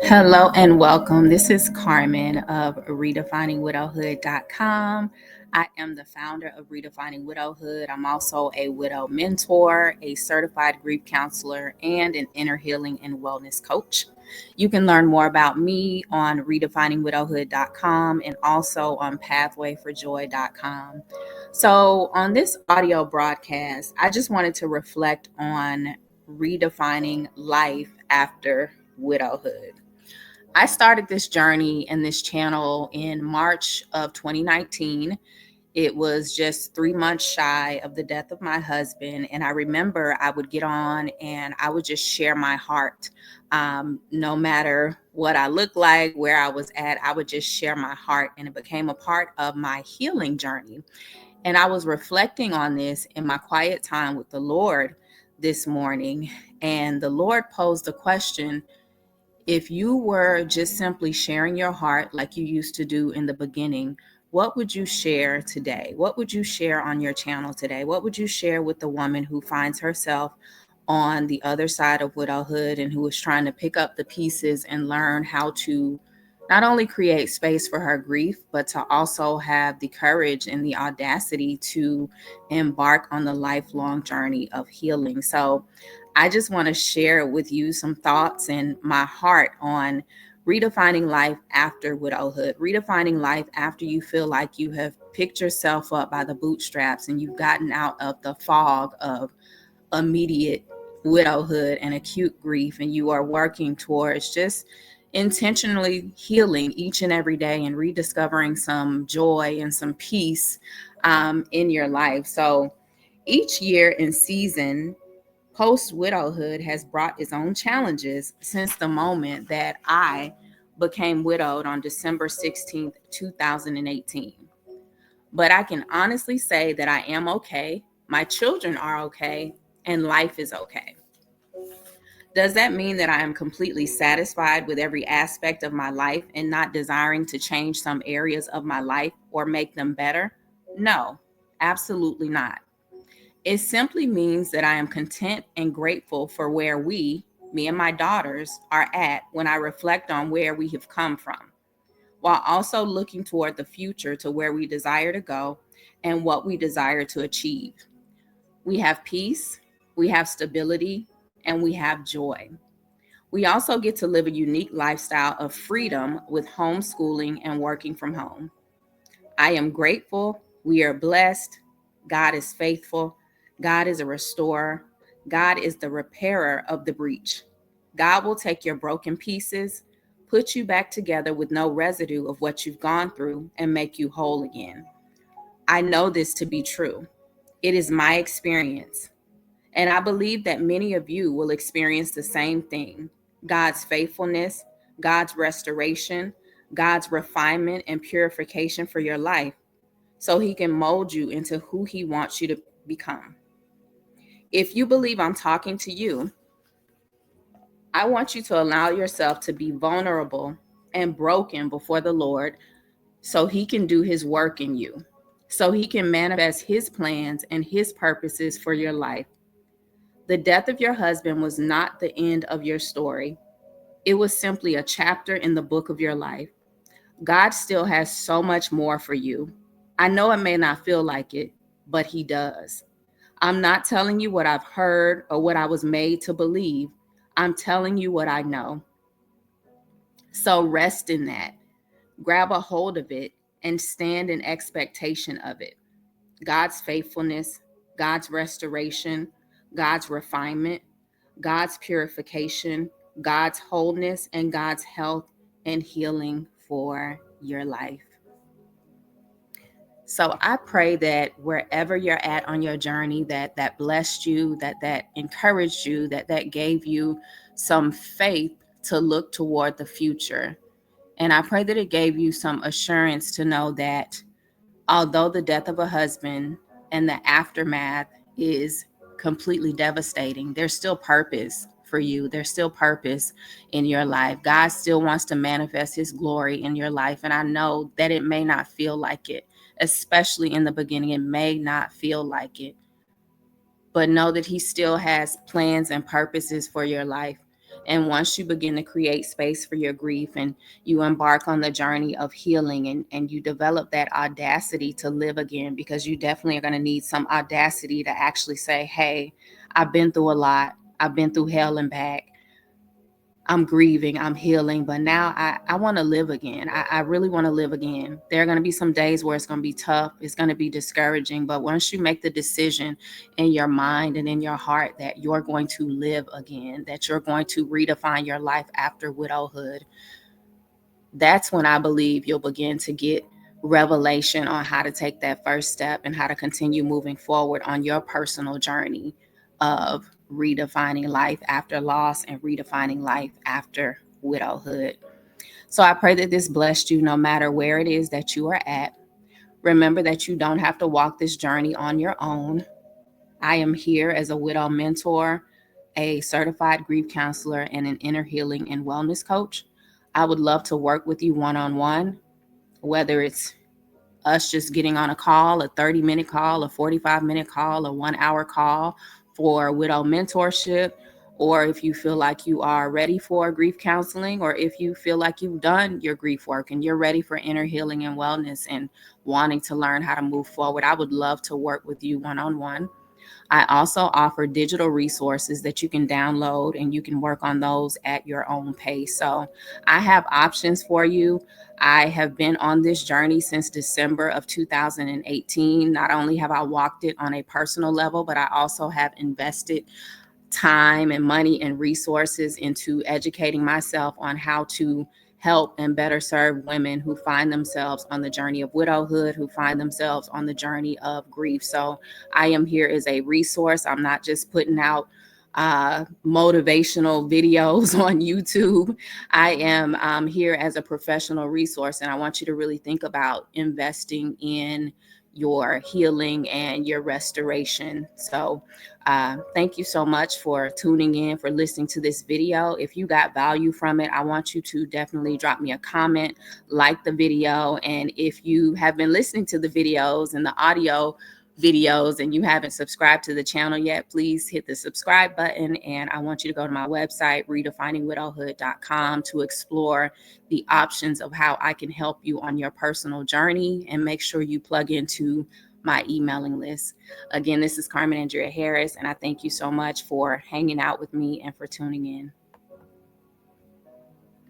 Hello and welcome. This is Carmen of Redefining I am the founder of Redefining Widowhood. I'm also a widow mentor, a certified grief counselor, and an inner healing and wellness coach. You can learn more about me on redefiningwidowhood.com and also on pathwayforjoy.com. So, on this audio broadcast, I just wanted to reflect on redefining life after widowhood. I started this journey and this channel in March of 2019. It was just 3 months shy of the death of my husband. And I remember I would get on and I would just share my heart. No matter what I looked like, where I was at, I would just share my heart. And it became a part of my healing journey. And I was reflecting on this in my quiet time with the Lord this morning. And the Lord posed a question: if you were just simply sharing your heart like you used to do in the beginning, what would you share today? What would you share on your channel today? What would you share with the woman who finds herself on the other side of widowhood and who is trying to pick up the pieces and learn how to not only create space for her grief, but to also have the courage and the audacity to embark on the lifelong journey of healing? So I just want to share with you some thoughts and my heart on redefining life after widowhood, redefining life after you feel like you have picked yourself up by the bootstraps and you've gotten out of the fog of immediate widowhood and acute grief, and you are working towards just intentionally healing each and every day and rediscovering some joy and some peace in your life. So each year and season post widowhood has brought its own challenges since the moment that I became widowed on December 16th, 2018. But I can honestly say that I am okay, my children are okay, and life is okay. Does that mean that I am completely satisfied with every aspect of my life and not desiring to change some areas of my life or make them better? No, absolutely not. It simply means that I am content and grateful for where me and my daughters, are at when I reflect on where we have come from, while also looking toward the future to where we desire to go and what we desire to achieve. We have peace, we have stability, and we have joy. We also get to live a unique lifestyle of freedom with homeschooling and working from home. I am grateful. We are blessed. God is faithful. God is a restorer. God is the repairer of the breach. God will take your broken pieces, put you back together with no residue of what you've gone through, and make you whole again. I know this to be true. It is my experience. And I believe that many of you will experience the same thing: God's faithfulness, God's restoration, God's refinement and purification for your life so He can mold you into who He wants you to become. If you believe I'm talking to you, I want you to allow yourself to be vulnerable and broken before the Lord so He can do His work in you, so He can manifest His plans and His purposes for your life. The death of your husband was not the end of your story. It was simply a chapter in the book of your life. God still has so much more for you. I know it may not feel like it, but He does. I'm not telling you what I've heard or what I was made to believe. I'm telling you what I know. So rest in that. Grab a hold of it and stand in expectation of it. God's faithfulness, God's restoration, God's refinement, God's purification, God's wholeness, and God's health and healing for your life. So I pray that wherever you're at on your journey, that blessed you, that encouraged you, that gave you some faith to look toward the future. And I pray that it gave you some assurance to know that although the death of a husband and the aftermath is completely devastating, there's still purpose for you. There's still purpose in your life. God still wants to manifest His glory in your life. And I know that it may not feel like it, especially in the beginning. It may not feel like it, but know that He still has plans and purposes for your life. And once you begin to create space for your grief and you embark on the journey of healing, and you develop that audacity to live again, because you definitely are going to need some audacity to actually say, hey, I've been through a lot. I've been through hell and back. I'm grieving, I'm healing, but now I want to live again. I really want to live again. There are going to be some days where it's going to be tough, it's going to be discouraging, but once you make the decision in your mind and in your heart that you're going to live again, that you're going to redefine your life after widowhood, that's when I believe you'll begin to get revelation on how to take that first step and how to continue moving forward on your personal journey of redefining life after loss and redefining life after widowhood. So I pray that this blessed you no matter where it is that you are at. Remember that you don't have to walk this journey on your own. I am here as a widow mentor, a certified grief counselor, and an inner healing and wellness coach. I would love to work with you one on one, whether it's us just getting on a call, a 30-minute call, a 45-minute call, a 1 hour call for widow mentorship, or if you feel like you are ready for grief counseling, or if you feel like you've done your grief work and you're ready for inner healing and wellness and wanting to learn how to move forward, I would love to work with you one on one. I also offer digital resources that you can download and you can work on those at your own pace. So I have options for you. I have been on this journey since December of 2018. Not only have I walked it on a personal level, but I also have invested time and money and resources into educating myself on how to help and better serve women who find themselves on the journey of widowhood, who find themselves on the journey of grief. So I am here as a resource. I'm not just putting out motivational videos on YouTube. I am here as a professional resource, and I want you to really think about investing in your healing and your restoration. So thank you so much for tuning in, for listening to this video. If you got value from it, I want you to definitely drop me a comment, like the video. And if you have been listening to the videos and the audio videos and you haven't subscribed to the channel yet, please hit the subscribe button. And I want you to go to my website, redefiningwidowhood.com, to explore the options of how I can help you on your personal journey, and make sure you plug into my emailing list. Again, this is Carmen Andrea Harris, and I thank you so much for hanging out with me and for tuning in.